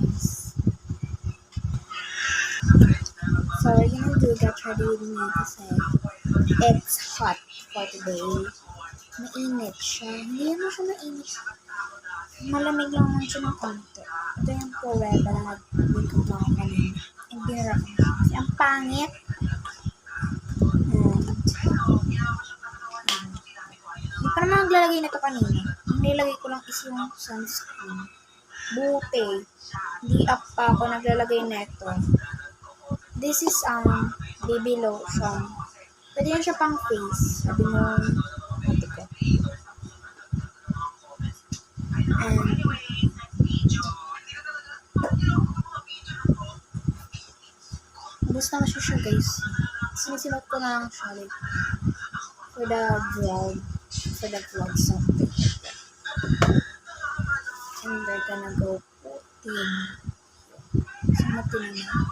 guys. So we're gonna do Get Ready With Me kasi it's hot for today. Mainit siya. Hindi naman siya mainit. Malamig lang naman siya ng konti. Ito yung pruweba na nag-wake up ako kanina. And binara ko na. Kasi ang pangit. Hindi pa naman naglalagay na ito kanina. Ang nilagay ko lang is yung sunscreen. Buti. Hindi up pa ako naglalagay na ito. This is baby lotion. Pwede yan siya pang face. Sabi mo, ito ko. And ubus naman siya guys. Sinisimot ko na lang siya like for the vlog something like that. And we're gonna go putting. Simutin naman.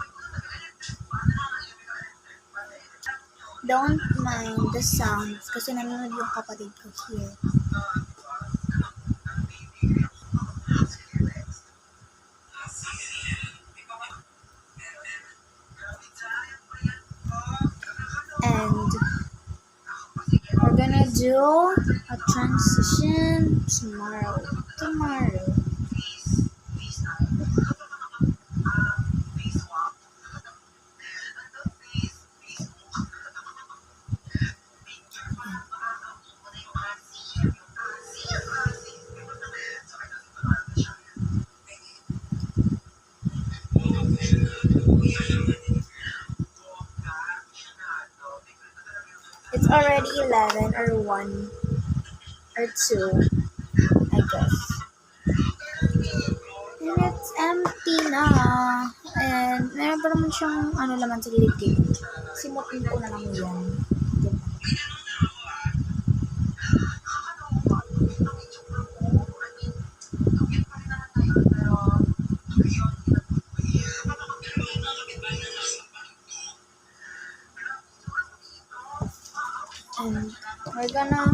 Don't mind the sounds kasi nanonood yung kapatid ko here. And we're gonna do a transition tomorrow. It's already 11 or 1 or 2, I guess. And it's empty na. And meron pa naman siyang laman sa gilid-gilid. Simutin ko na lang yan. And we're gonna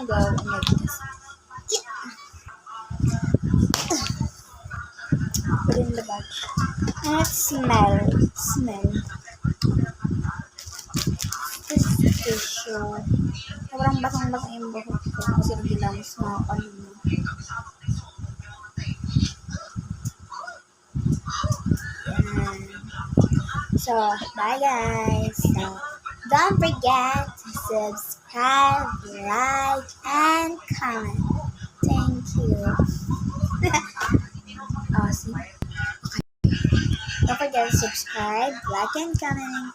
go and make this. Put it in the bag. And it smell. This tissue. Sobrang basang-basang yung buhok ko kasi nagilamos na ako kanina. So, bye guys. So, don't forget to subscribe, like, and comment. Thank you. See? Okay. Don't forget to subscribe, like, and comment.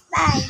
Bye!